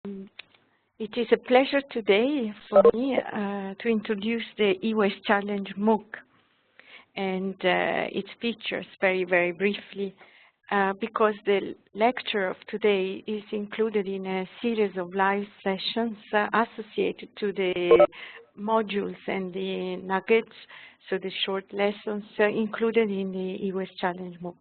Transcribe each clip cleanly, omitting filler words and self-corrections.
It is a pleasure today for me to introduce the eWaste Challenge MOOC and its features very briefly, because the lecture of today is included in a series of live sessions associated to the modules and the nuggets, so the short lessons included in the eWaste Challenge MOOC.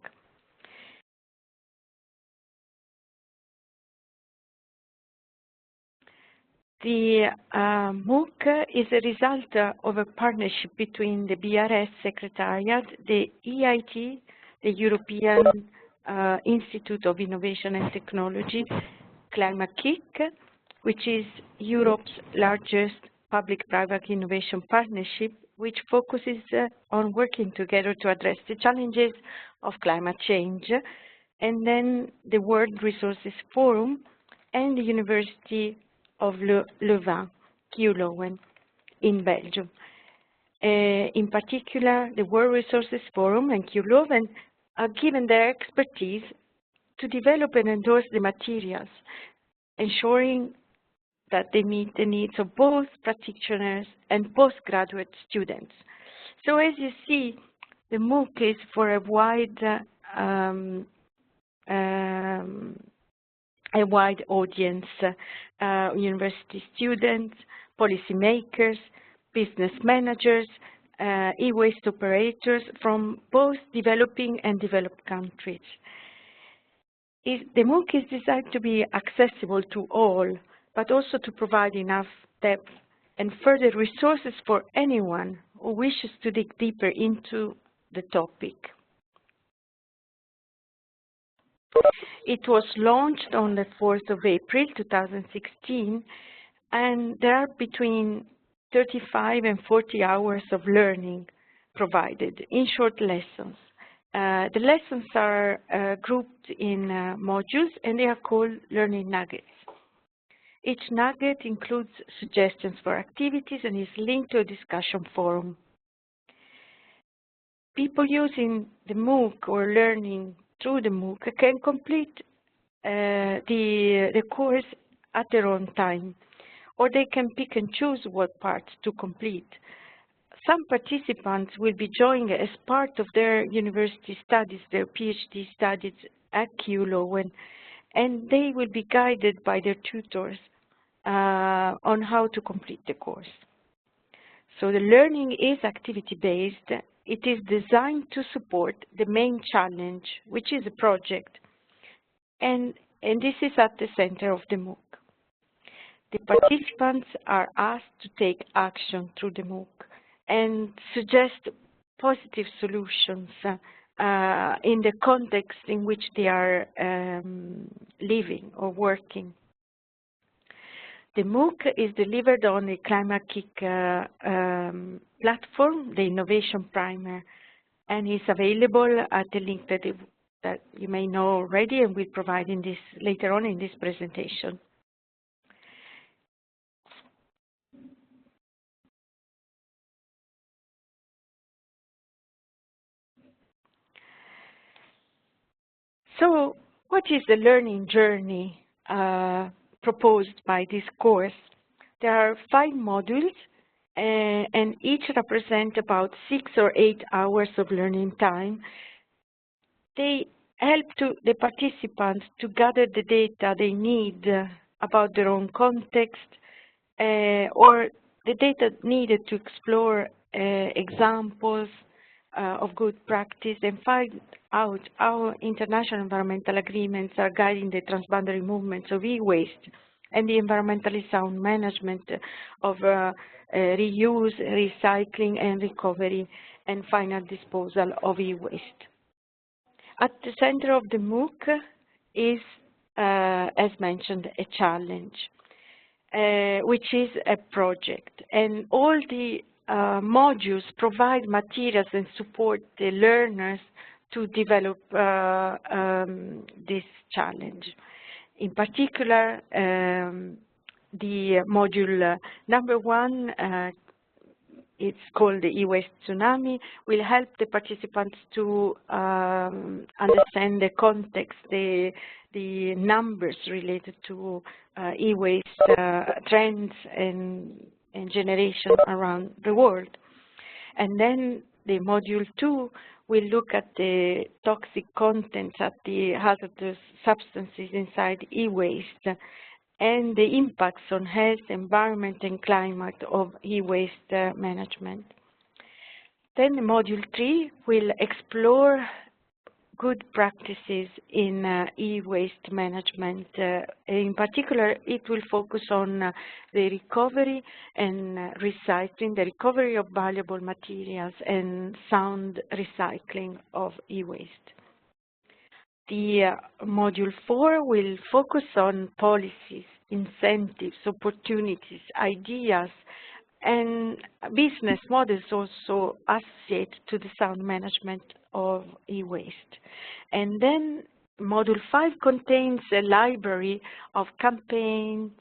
The MOOC is a result of a partnership between the BRS Secretariat, the EIT, the European Institute of Innovation and Technology, ClimateKIC, which is Europe's largest public-private innovation partnership, which focuses on working together to address the challenges of climate change, and then the World Resources Forum and the University of Leuven, KU Leuven, in Belgium. In particular, the World Resources Forum and KU Leuven are given their expertise to develop and endorse the materials, ensuring that they meet the needs of both practitioners and postgraduate students. So as you see, the MOOC is for a wide audience, university students, policymakers, business managers, e-waste operators from both developing and developed countries. The MOOC is designed to be accessible to all, but also to provide enough depth and further resources for anyone who wishes to dig deeper into the topic. It was launched on the 4th of April 2016, and there are between 35 and 40 hours of learning provided in short lessons. The lessons are grouped in modules, and they are called learning nuggets. Each nugget includes suggestions for activities and is linked to a discussion forum. People using the MOOC or learning through the MOOC can complete the course at their own time, or they can pick and choose what parts to complete. Some participants will be joining as part of their university studies, their PhD studies at KU Leuven, and they will be guided by their tutors on how to complete the course. So the learning is activity-based. It is designed to support the main challenge, which is a project, and this is at the center of the MOOC. The participants are asked to take action through the MOOC and suggest positive solutions in the context in which they are living or working. The MOOC is delivered on the ClimateKIC platform, the Innovation Primer, and is available at the link that you may know already, and we'll provide in this later on in this presentation. So, what is the learning journey proposed by this course? There are 5 modules, and each represent about 6 or 8 hours of learning time. They help the participants to gather the data they need about their own context, or the data needed to explore examples of good practice and find out how international environmental agreements are guiding the transboundary movements of e-waste and the environmentally sound management of reuse, recycling, and recovery, and final disposal of e-waste. At the center of the MOOC is, as mentioned, a challenge, which is a project, and all the modules provide materials and support the learners to develop this challenge. In particular, the module number 1, it's called the e-waste tsunami, will help the participants to understand the context, the numbers related to e-waste trends and generation around the world. And then the module 2 will look at the toxic contents, at the hazardous substances inside e-waste, and the impacts on health, environment, and climate of e-waste management. Then module 3 will explore good practices in e-waste management. In particular, it will focus on the recovery and recycling, the recovery of valuable materials, and sound recycling of e-waste. The module 4 will focus on policies, incentives, opportunities, ideas, and business models also associated to the sound management of e-waste. And then module 5 contains a library of campaigns,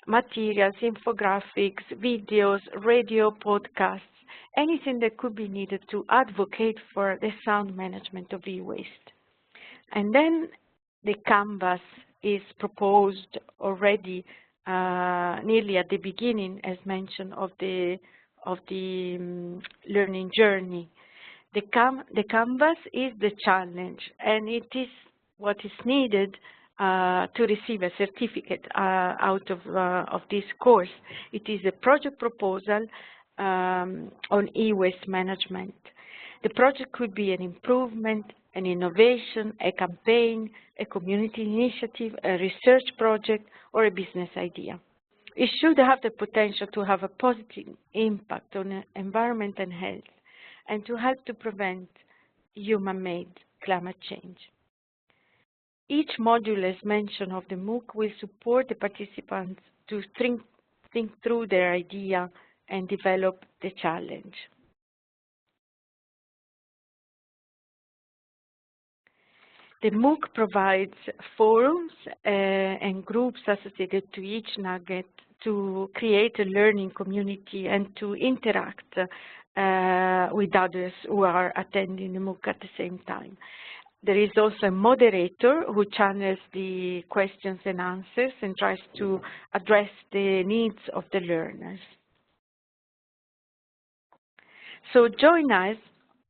materials, infographics, videos, radio, podcasts, anything that could be needed to advocate for the sound management of e-waste. And then the canvas is proposed already nearly at the beginning, as mentioned, of the learning journey. The canvas is the challenge, and it is what is needed to receive a certificate out of this course. It is a project proposal on e-waste management. The project could be an improvement, an innovation, a campaign, a community initiative, a research project, or a business idea. It should have the potential to have a positive impact on environment and health, and to help to prevent human-made climate change. Each module, as mentioned, of the MOOC will support the participants to think through their idea and develop the challenge. The MOOC provides forums and groups associated to each nugget to create a learning community and to interact with others who are attending the MOOC at the same time. There is also a moderator who channels the questions and answers and tries to address the needs of the learners. So join us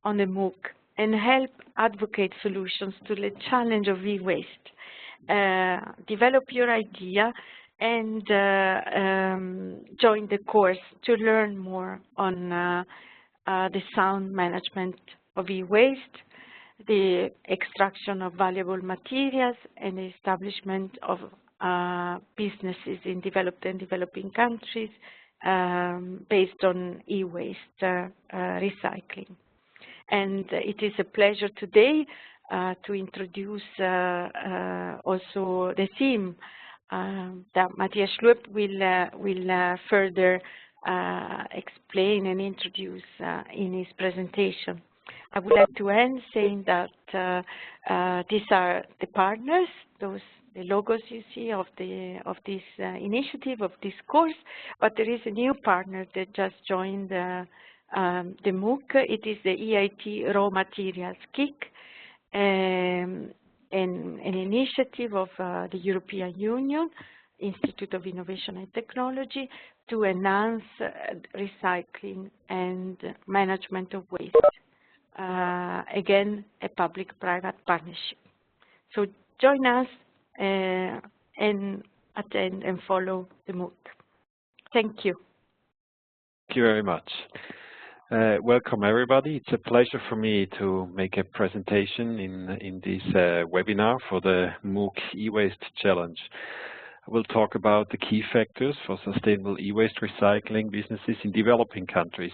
on the MOOC and help advocate solutions to the challenge of e-waste. Develop your idea and join the course to learn more on the sound management of e-waste, the extraction of valuable materials, and the establishment of businesses in developed and developing countries based on e-waste recycling. And it is a pleasure today to introduce also the theme that Matthias Schluep will further explain and introduce in his presentation. I would like to end saying that these are the partners, the logos you see of this initiative, of this course, but there is a new partner that just joined the MOOC. It is the EIT Raw Materials KIC, an initiative of the European Union, Institute of Innovation and Technology, to enhance recycling and management of waste. Again, a public-private partnership. So join us and attend and follow the MOOC. Thank you. Thank you very much. Welcome everybody. It's a pleasure for me to make a presentation in this webinar for the MOOC e-waste challenge. I will talk about the key factors for sustainable e-waste recycling businesses in developing countries.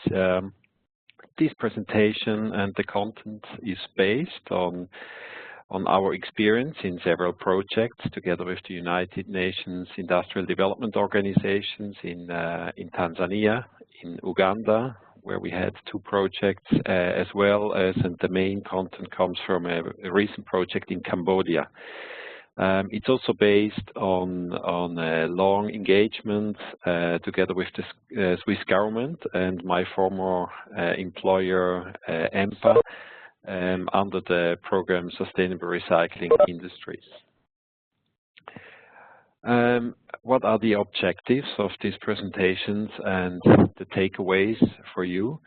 This presentation and the content is based on our experience in several projects together with the United Nations Industrial Development Organizations in Tanzania, in Uganda, where we had 2 projects, as well as, and the main content comes from a recent project in Cambodia. It's also based on a long engagement together with the Swiss government and my former employer, EMPA, under the program Sustainable Recycling Industries. What are the objectives of these presentations and the takeaways for you?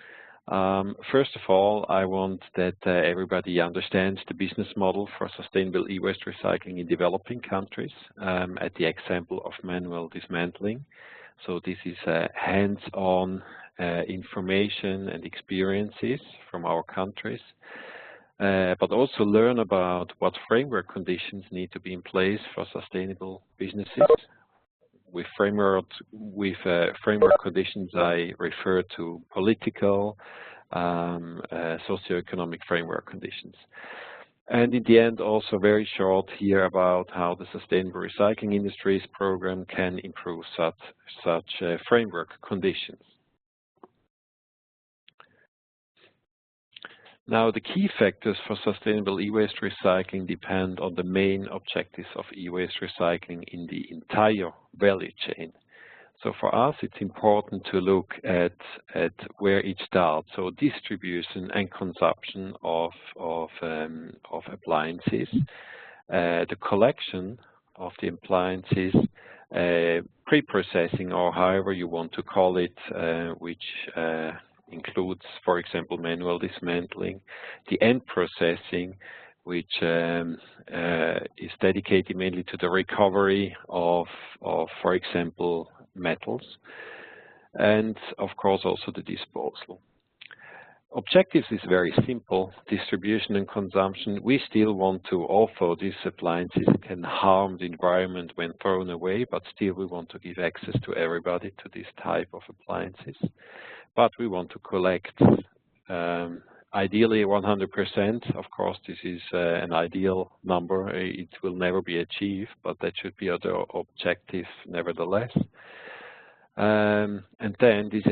First of all, I want that everybody understands the business model for sustainable e-waste recycling in developing countries at the example of manual dismantling. So this is hands-on information and experiences from our countries, but also learn about what framework conditions need to be in place for sustainable businesses. With framework conditions, I refer to political, socioeconomic framework conditions. And in the end, also very short here about how the Sustainable Recycling Industries program can improve such framework conditions. Now, the key factors for sustainable e-waste recycling depend on the main objectives of e-waste recycling in the entire value chain. So for us, it's important to look at where it starts. So distribution and consumption of appliances, the collection of the appliances, pre-processing, or however you want to call it, which includes, for example, manual dismantling, the end processing, which is dedicated mainly to the recovery of, for example, metals, and of course also the disposal. Objectives is very simple: distribution and consumption. We still want to, although these appliances can harm the environment when thrown away, but still we want to give access to everybody to this type of appliances. But we want to collect ideally 100%. Of course, this is an ideal number. It will never be achieved, but that should be the objective nevertheless. And then this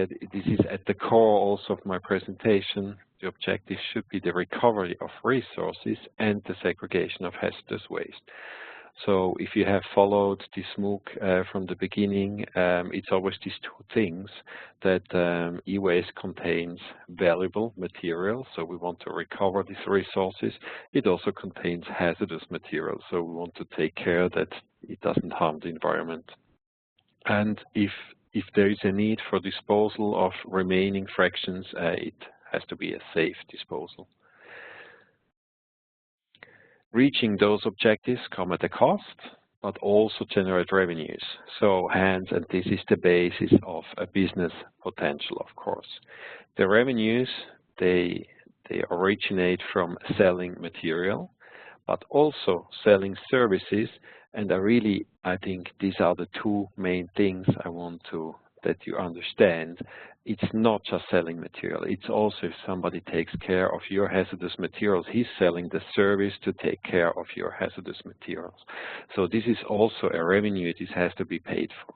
is at the core also of my presentation. The objective should be the recovery of resources and the segregation of hazardous waste. So if you have followed this MOOC from the beginning, it's always these two things, that e-waste contains valuable materials, so we want to recover these resources. It also contains hazardous materials, so we want to take care that it doesn't harm the environment. And if there is a need for disposal of remaining fractions, it has to be a safe disposal. Reaching those objectives come at a cost, but also generate revenues. So hence, and this is the basis of a business potential, of course. The revenues, they originate from selling material, but also selling services. And I think these are the two main things I want that you understand. It's not just selling material. It's also if somebody takes care of your hazardous materials, he's selling the service to take care of your hazardous materials. So this is also a revenue. This has to be paid for.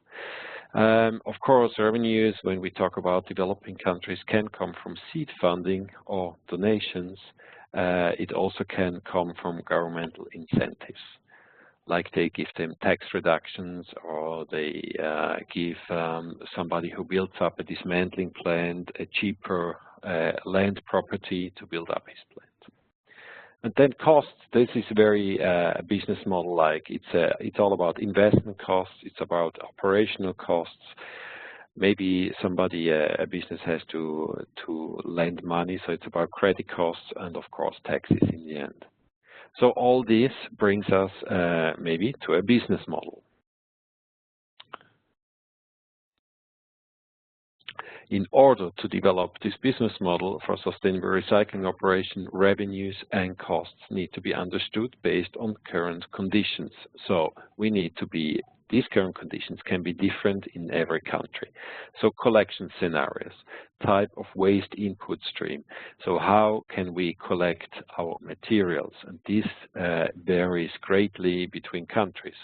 Of course, revenues, when we talk about developing countries, can come from seed funding or donations. It also can come from governmental incentives, like they give them tax reductions, or they give somebody who builds up a dismantling plant a cheaper land property to build up his plant. And then costs. This is very business model-like. It's all about investment costs. It's about operational costs. Maybe somebody, a business has to lend money, so it's about credit costs and, of course, taxes in the end. So all this brings us maybe to a business model. In order to develop this business model for sustainable recycling operation, revenues and costs need to be understood based on current conditions. So we need to be, these current conditions can be different in every country. So collection scenarios, type of waste input stream. So how can we collect our materials? And this varies greatly between countries.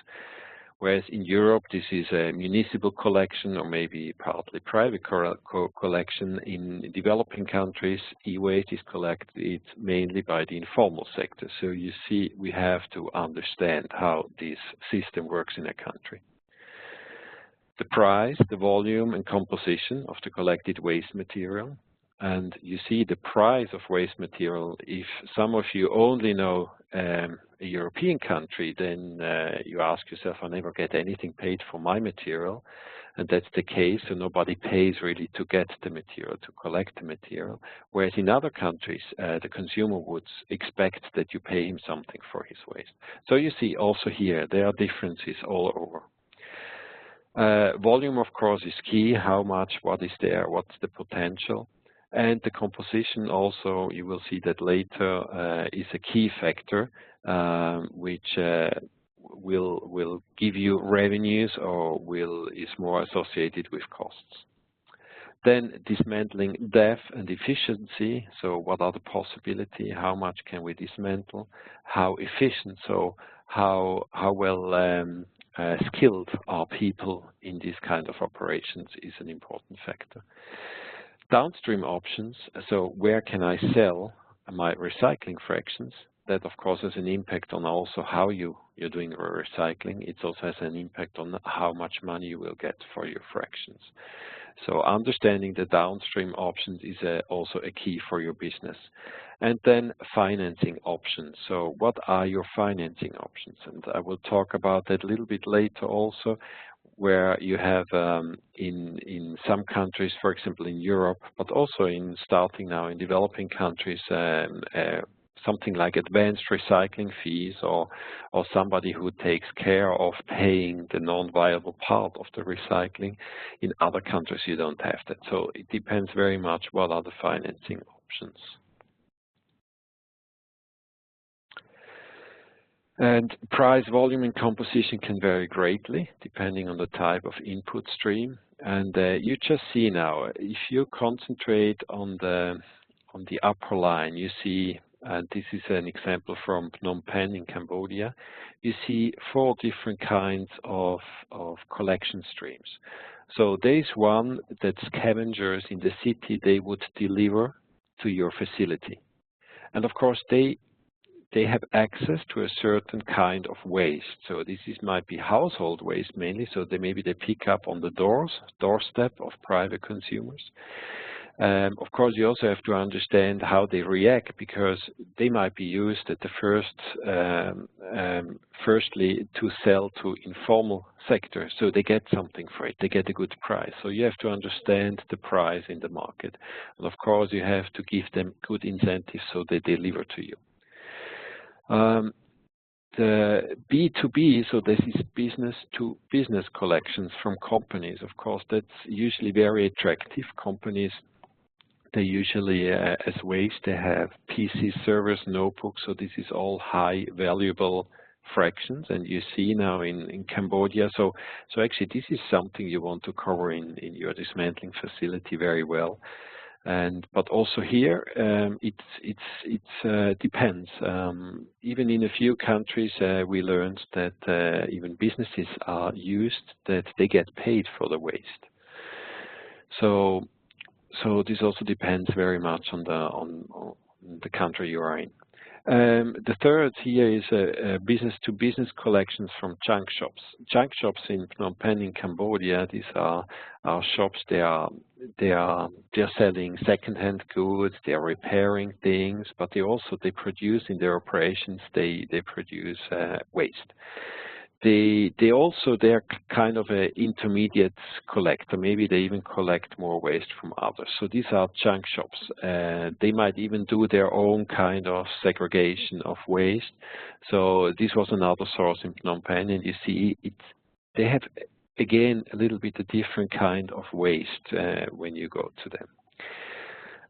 Whereas in Europe, this is a municipal collection or maybe partly private collection. In developing countries, e-waste is collected mainly by the informal sector. So you see, we have to understand how this system works in a country. The price, the volume and composition of the collected waste material, and you see the price of waste material. If some of you only know a European country, then you ask yourself, I never get anything paid for my material. And that's the case, so nobody pays really to get the material, to collect the material. Whereas in other countries, the consumer would expect that you pay him something for his waste. So you see also here, there are differences all over. Volume, of course, is key. How much, what is there, what's the potential? And the composition also, you will see that later, is a key factor, which will give you revenues or is more associated with costs. Then dismantling depth and efficiency. So what are the possibilities? How much can we dismantle? How efficient? So how well skilled are people in this kind of operations is an important factor. Downstream options. So where can I sell my recycling fractions? That, of course, has an impact on also how you're doing recycling. It also has an impact on how much money you will get for your fractions. So understanding the downstream options is also a key for your business. And then financing options. So what are your financing options? And I will talk about that a little bit later also, where you have in some countries, for example in Europe, but also in starting now in developing countries, something like advanced recycling fees, or somebody who takes care of paying the non-viable part of the recycling. In other countries you don't have that. So it depends very much what are the financing options. And price, volume, and composition can vary greatly depending on the type of input stream. And you just see now, if you concentrate on the upper line, you see, and this is an example from Phnom Penh in Cambodia, you see 4 different kinds of collection streams. So there's one that scavengers in the city, they would deliver to your facility. And of course, they have access to a certain kind of waste. So this might be household waste mainly, so maybe they pick up on the doorstep of private consumers. Of course, you also have to understand how they react, because they might be used at the firstly to sell to informal sector, so they get something for it, they get a good price. So you have to understand the price in the market, and of course you have to give them good incentives so they deliver to you. The B2B, so this is business to business collections from companies. Of course, that's usually very attractive. Companies, they usually, as waste, they have PC servers, notebooks, so this is all high valuable fractions, and you see now in Cambodia, so actually this is something you want to cover in your dismantling facility very well. But also here, it depends. Even in a few countries, we learned that even businesses are used that they get paid for the waste. So this also depends very much on the country you are in. The third here is business-to-business collections from junk shops. Junk shops in Phnom Penh in Cambodia, these are shops. They are selling second-hand goods. They are repairing things, but they produce in their operations. They produce waste. They're kind of an intermediate collector. Maybe they even collect more waste from others. So these are junk shops. They might even do their own kind of segregation of waste. So this was another source in Phnom Penh, and you see they have again a little bit a different kind of waste when you go to them.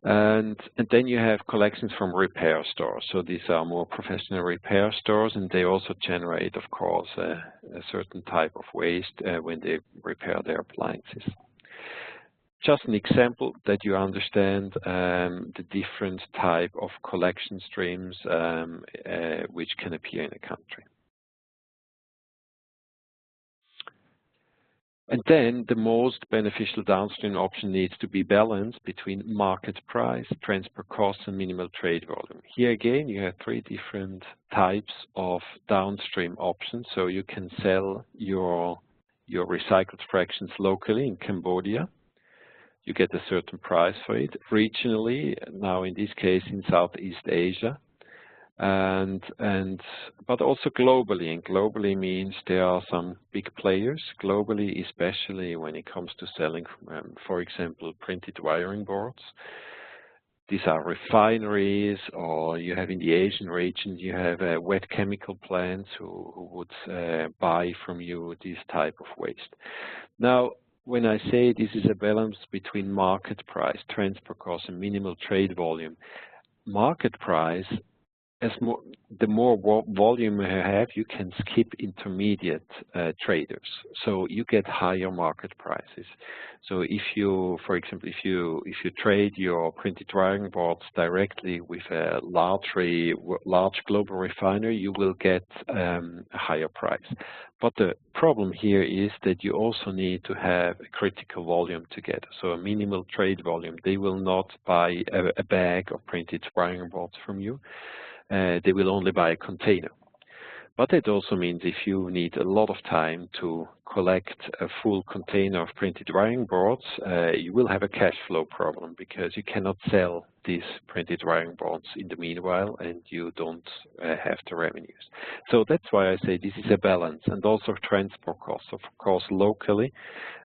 And then you have collections from repair stores. So these are more professional repair stores, and they also generate, of course, a certain type of waste when they repair their appliances. Just an example that you understand the different type of collection streams which can appear in a country. And then the most beneficial downstream option needs to be balanced between market price, transport costs, and minimal trade volume. Here again, you have 3 different types of downstream options. So you can sell your recycled fractions locally in Cambodia. you get a certain price for it. Regionally, now in this case in Southeast Asia, but also globally, and globally means there are some big players globally, especially when it comes to selling, for example, printed wiring boards. These are refineries, or you have in the Asian region, you have wet chemical plants who would buy from you this type of waste. Now, when I say this is a balance between market price, transport cost, and minimal trade volume, market price, the more volume you have, you can skip intermediate traders, so you get higher market prices. So if you, for example, if you trade your printed wiring boards directly with a large global refinery, you will get a higher price. But the problem here is that you also need to have a critical volume together, so a minimal trade volume. They will not buy a bag of printed wiring boards from you. They will only buy a container. But it also means if you need a lot of time to collect a full container of printed wiring boards, you will have a cash flow problem, because you cannot sell these printed wiring boards in the meanwhile, and you don't have the revenues. So that's why I say this is a balance, and also transport costs. Of course, locally,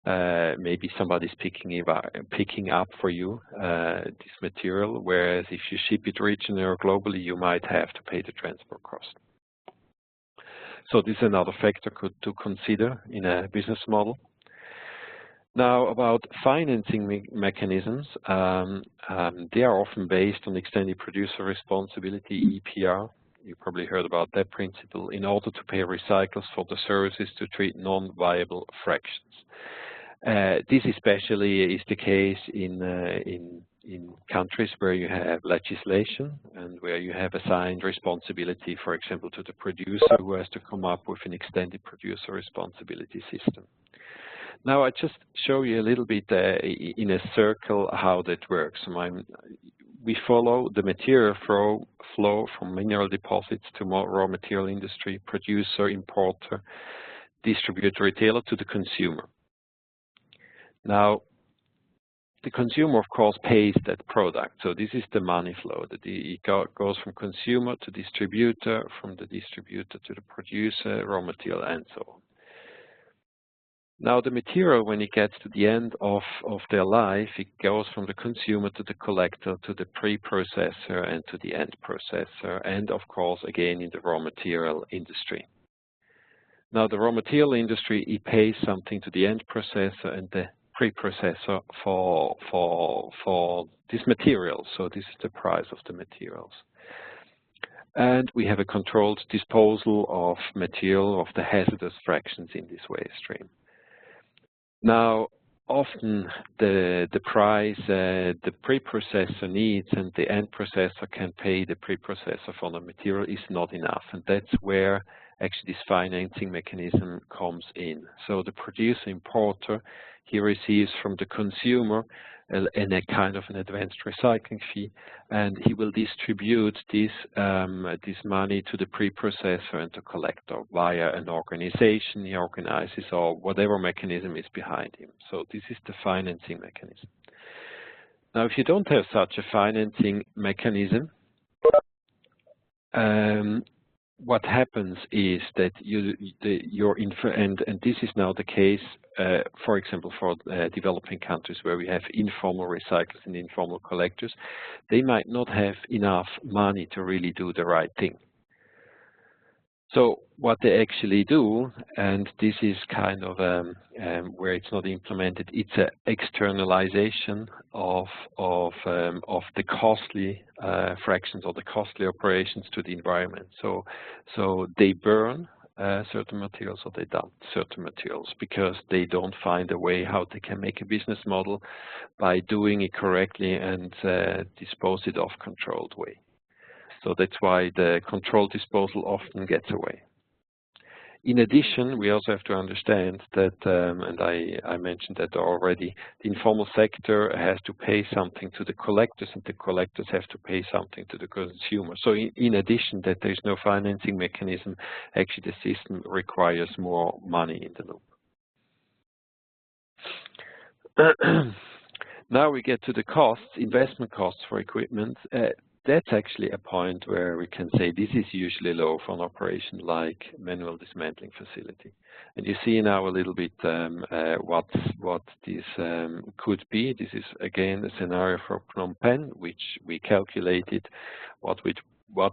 maybe somebody's picking up for you this material, whereas if you ship it regionally or globally, you might have to pay the transport cost. So this is another factor to consider in a business model. Now, about financing mechanisms, they are often based on extended producer responsibility, EPR. You probably heard about that principle, in order to pay recyclers for the services to treat non-viable fractions. This especially is the case in countries where you have legislation and where you have assigned responsibility, for example, to the producer, who has to come up with an extended producer responsibility system. Now, I just show you a little bit in a circle how that works. We follow the material flow from mineral deposits to raw material industry, producer, importer, distributor, retailer, to the consumer. Now, the consumer, of course, pays that product. So this is the money flow. It goes from consumer to distributor, from the distributor to the producer, raw material, and so on. Now, the material, when it gets to the end of their life, it goes from the consumer to the collector, to the pre-processor, and to the end processor, and of course, again, in the raw material industry. Now, the raw material industry, it pays something to the end processor and the pre-processor for this material. So this is the price of the materials. And we have a controlled disposal of material, of the hazardous fractions in this waste stream. Now, often the price the pre-processor needs and the end processor can pay the pre-processor for the material is not enough. And that's where actually this financing mechanism comes in. So the producer importer, he receives from the consumer a kind of an advanced recycling fee, and he will distribute this money to the pre-processor and the collector via an organization he organizes, or whatever mechanism is behind him. So this is the financing mechanism. Now, if you don't have such a financing mechanism, what happens is that and this is now the case, for example, for developing countries where we have informal recyclers and informal collectors, they might not have enough money to really do the right thing. So what they actually do, and this is kind of where it's not implemented, it's an externalization of the costly fractions or the costly operations to the environment. So they burn certain materials, or they dump certain materials, because they don't find a way how they can make a business model by doing it correctly and dispose it of controlled way. So that's why the controlled disposal often gets away. In addition, we also have to understand that, and I mentioned that already, the informal sector has to pay something to the collectors, and the collectors have to pay something to the consumer. So in addition that there is no financing mechanism, actually the system requires more money in the loop. Now we get to the costs, investment costs for equipment. That's actually a point where we can say this is usually low for an operation like manual dismantling facility. And you see now a little bit what this could be. This is again a scenario for Phnom Penh, which we calculated what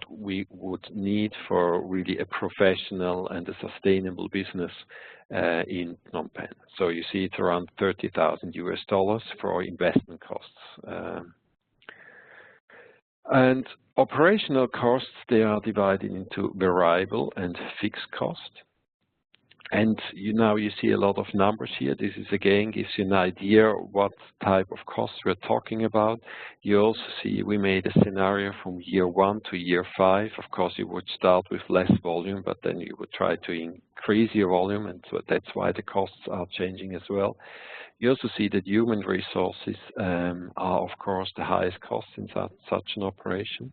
we would need for really a professional and a sustainable business in Phnom Penh. So you see it's around $30,000 for investment costs. And operational costs, they are divided into variable and fixed cost. And now you see a lot of numbers here. This is again gives you an idea what type of costs we're talking about. You also see we made a scenario from year 1 to year 5. Of course, you would start with less volume, but then you would try to increase your volume, and so that's why the costs are changing as well. You also see that human resources are, of course, the highest costs in such an operation.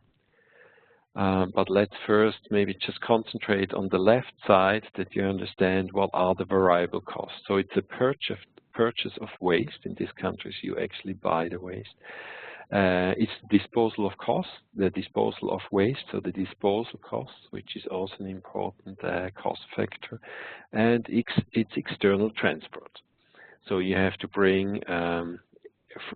But let's first maybe just concentrate on the left side that you understand what are the variable costs. So it's a purchase of waste. In these countries, you actually buy the waste. It's disposal of costs, the disposal of waste, so the disposal costs, which is also an important cost factor. And it's external transport. So you have to bring,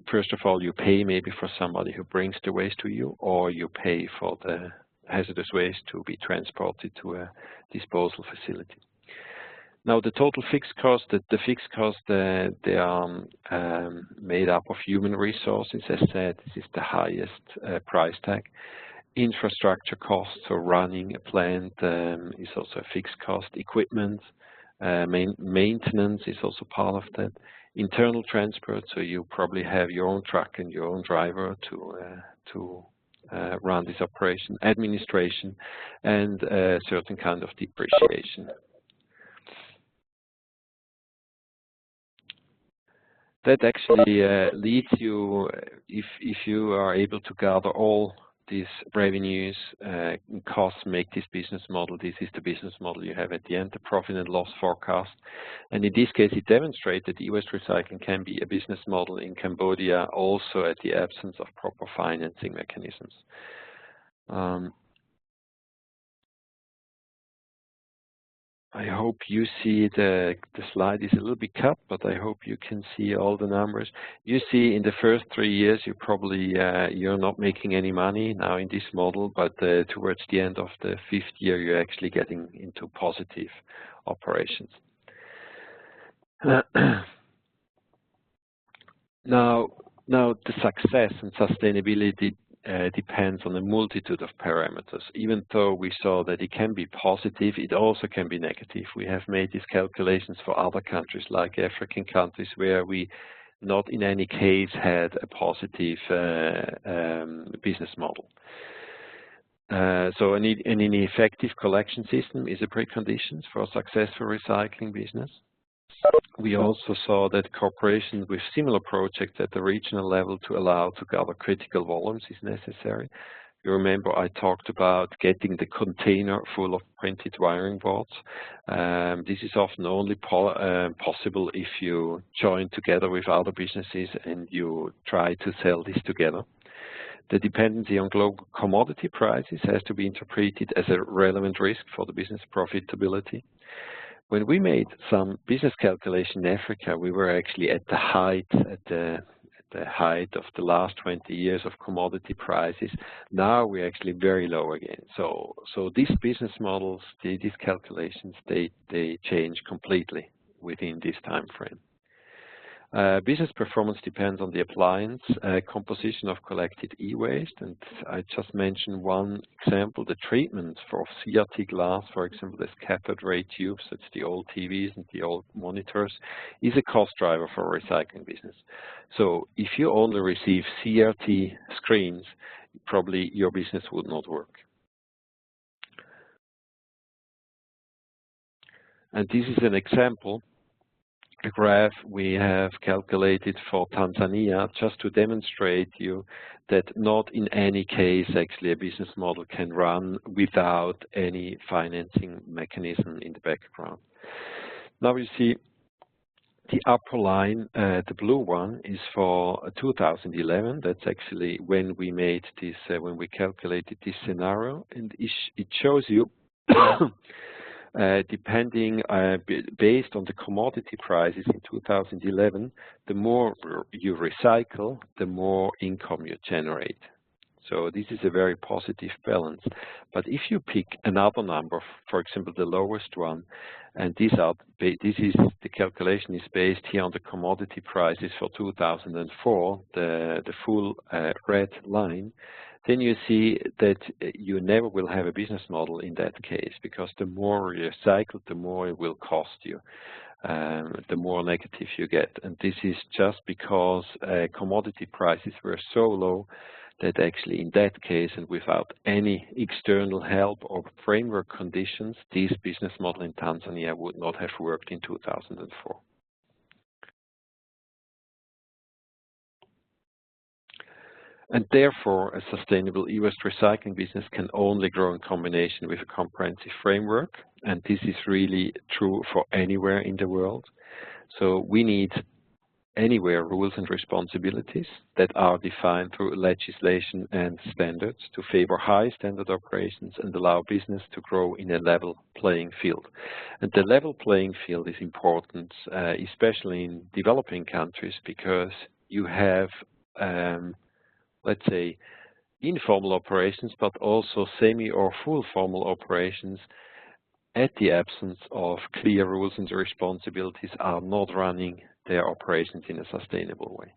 first of all, you pay maybe for somebody who brings the waste to you, or you pay for the hazardous waste to be transported to a disposal facility. Now the total fixed cost, the fixed cost, they are made up of human resources. As said, this is the highest price tag. Infrastructure costs, so running a plant is also a fixed cost. Equipment, maintenance is also part of that. Internal transport, so you probably have your own truck and your own driver to run this operation. Administration, and a certain kind of depreciation. That actually leads you, if you are able to gather all these revenues, costs, make this business model. This is the business model you have at the end, the profit and loss forecast. And in this case, it demonstrates that e-waste recycling can be a business model in Cambodia, also at the absence of proper financing mechanisms. I hope you see the slide is a little bit cut, but I hope you can see all the numbers. You see in the first 3 years, you probably, you're not making any money now in this model, but towards the end of the 5th year, you're actually getting into positive operations. Now the success and sustainability depends on a multitude of parameters. Even though we saw that it can be positive, it also can be negative. We have made these calculations for other countries, like African countries, where we not in any case had a positive business model. So an effective collection system is a precondition for a successful recycling business. We also saw that cooperation with similar projects at the regional level to allow to gather critical volumes is necessary. You remember I talked about getting the container full of printed wiring boards. This is often only possible if you join together with other businesses and you try to sell this together. The dependency on global commodity prices has to be interpreted as a relevant risk for the business profitability. When we made some business calculation in Africa, we were actually at the height of the last 20 years of commodity prices. Now we're actually very low again. So these business models, these calculations, they change completely within this time frame. Business performance depends on the appliance, composition of collected e-waste, and I just mentioned one example, the treatment for CRT glass, for example, this cathode ray tubes, that's the old TVs and the old monitors, is a cost driver for a recycling business. So if you only receive CRT screens, probably your business would not work. And this is an example, a graph we have calculated for Tanzania, just to demonstrate you that not in any case actually a business model can run without any financing mechanism in the background. Now you see The upper line, the blue one, is for 2011. That's actually when we made this, when we calculated this scenario, and it shows you, depending, based on the commodity prices in 2011, the more you recycle, the more income you generate. So this is a very positive balance. But if you pick another number, for example, the lowest one, and this is the calculation is based here on the commodity prices for 2004, the full red line, then you see that you never will have a business model in that case, because the more you recycle, the more it will cost you. The more negative you get. And this is just because commodity prices were so low that actually in that case, and without any external help or framework conditions, this business model in Tanzania would not have worked in 2004. And therefore, a sustainable e-waste recycling business can only grow in combination with a comprehensive framework. And this is really true for anywhere in the world. So we need anywhere rules and responsibilities that are defined through legislation and standards to favor high standard operations and allow business to grow in a level playing field. And the level playing field is important, especially in developing countries, because you have, let's say, informal operations, but also semi or full formal operations at the absence of clear rules and responsibilities are not running their operations in a sustainable way.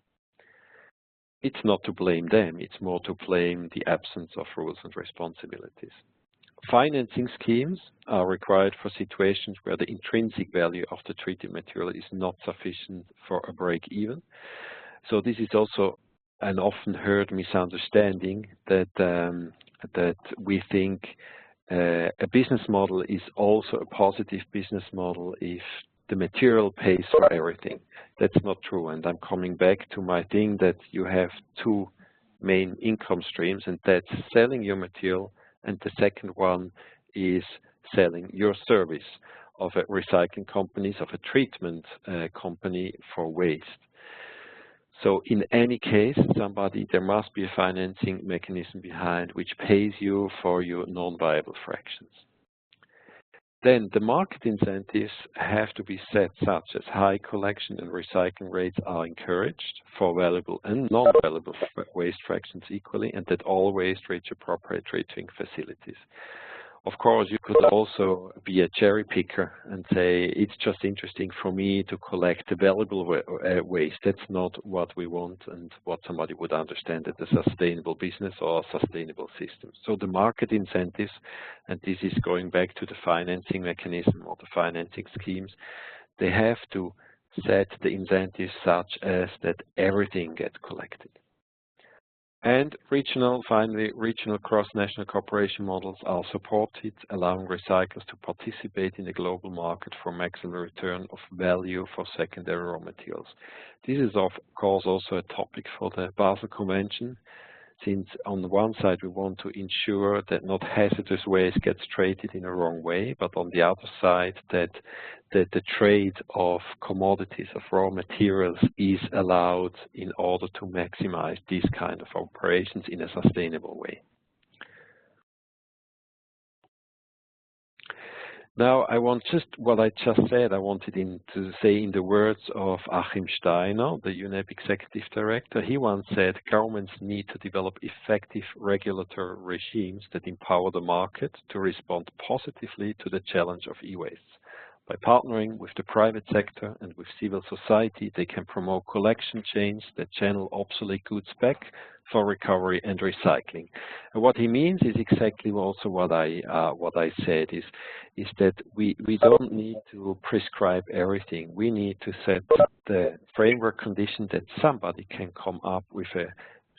It's not to blame them, it's more to blame the absence of rules and responsibilities. Financing schemes are required for situations where the intrinsic value of the treated material is not sufficient for a break-even. So this is also an often heard misunderstanding that, that we think a business model is also a positive business model if the material pays for everything. That's not true, and I'm coming back to my thing that you have two main income streams, and that's selling your material, and the second one is selling your service of a recycling companies, of a treatment company for waste. So in any case, there must be a financing mechanism behind which pays you for your non-viable fractions. Then the market incentives have to be set such as high collection and recycling rates are encouraged for valuable and non-valuable waste fractions equally, and that all waste reach appropriate treating facilities. Of course, you could also be a cherry picker and say, it's just interesting for me to collect the valuable waste. That's not what we want and what somebody would understand as a sustainable business or a sustainable system. So the market incentives, and this is going back to the financing mechanism or the financing schemes, they have to set the incentives such as that everything gets collected. And finally, regional cross-national cooperation models are supported, allowing recyclers to participate in the global market for maximum return of value for secondary raw materials. This is, of course, also a topic for the Basel Convention, since on the one side we want to ensure that not hazardous waste gets traded in a wrong way, but on the other side that the trade of commodities, of raw materials, is allowed in order to maximize these kind of operations in a sustainable way. Now, I want what I just said, I wanted to say in the words of Achim Steiner, the UNEP Executive Director. He once said, governments need to develop effective regulatory regimes that empower the market to respond positively to the challenge of e-waste. By partnering with the private sector and with civil society, they can promote collection chains that channel obsolete goods back for recovery and recycling. And what he means is exactly also what I said, is that we don't need to prescribe everything. We need to set the framework condition that somebody can come up with a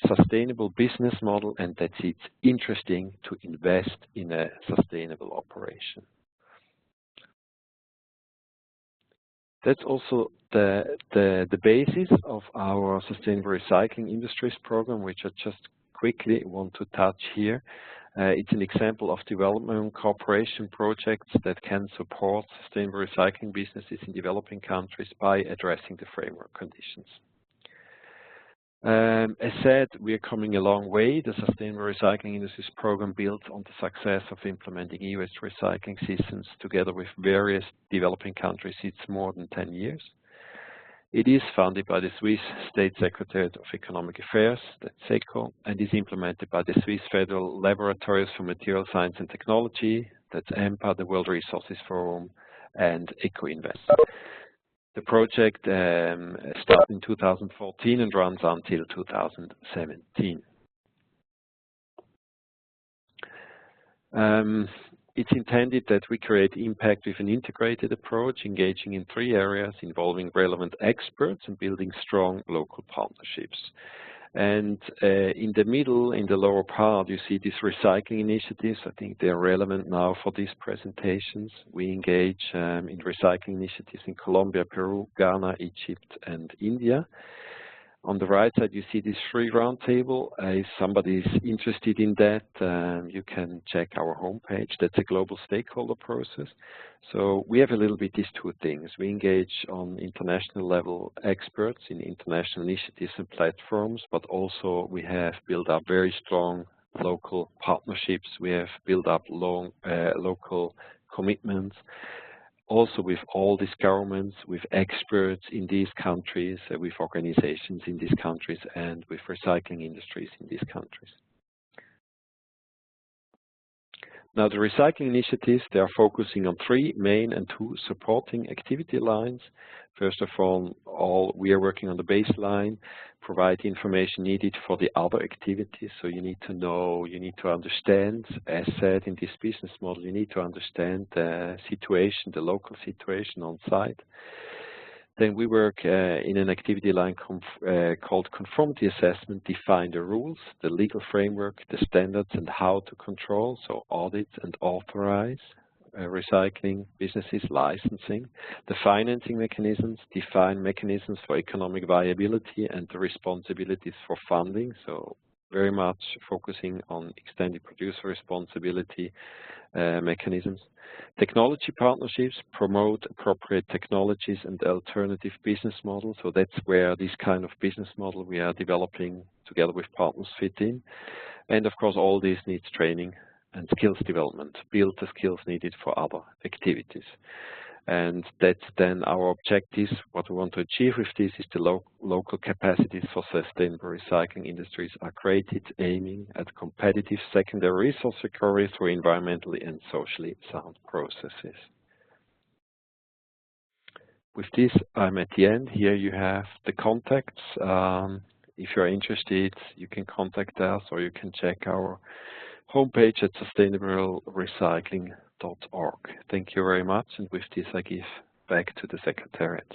sustainable business model and that it's interesting to invest in a sustainable operation. That's also the basis of our Sustainable Recycling Industries program, which I just quickly want to touch here. It's an example of development cooperation projects that can support sustainable recycling businesses in developing countries by addressing the framework conditions. As said, we are coming a long way. The Sustainable Recycling Industries program built on the success of implementing e-waste recycling systems together with various developing countries. It's more than 10 years. It is funded by the Swiss State Secretariat of Economic Affairs, that's SECO, and is implemented by the Swiss Federal Laboratories for Material Science and Technology, that's EMPA, the World Resources Forum, and EcoInvest. The project started in 2014 and runs until 2017. It's intended that we create impact with an integrated approach, engaging in 3 areas involving relevant experts and building strong local partnerships. And in the middle, in the lower part, you see these recycling initiatives. I think they're relevant now for these presentations. We engage in recycling initiatives in Colombia, Peru, Ghana, Egypt, and India. On the right side, you see this free roundtable. If somebody is interested in that, you can check our homepage. That's a global stakeholder process. So we have a little bit these 2 things. We engage on international level experts in international initiatives and platforms, but also we have built up very strong local partnerships. We have built up local commitments. Also with all these governments, with experts in these countries, with organizations in these countries, and with recycling industries in these countries. Now the recycling initiatives, they are focusing on 3 main and 2 supporting activity lines. First of all, we are working on the baseline, provide information needed for the other activities. So you need to know, you need to understand, as said in this business model, you need to understand the situation, the local situation on site. Then we work in an activity line called conformity assessment, define the rules, the legal framework, the standards, and how to control, so audit and authorize recycling businesses, licensing, the financing mechanisms, define mechanisms for economic viability and the responsibilities for funding, so very much focusing on extended producer responsibility mechanisms. Technology partnerships, promote appropriate technologies and alternative business models. So that's where this kind of business model we are developing together with partners fit in. And of course, all this needs training and skills development, build the skills needed for other activities. And that's then our objectives. What we want to achieve with this is the local capacities for sustainable recycling industries are created, aiming at competitive secondary resource recovery through environmentally and socially sound processes. With this, I'm at the end. Here you have the contacts. If you're interested, you can contact us or you can check our homepage at sustainablerecycling.org. Thank you very much, and with this I give back to the Secretariat.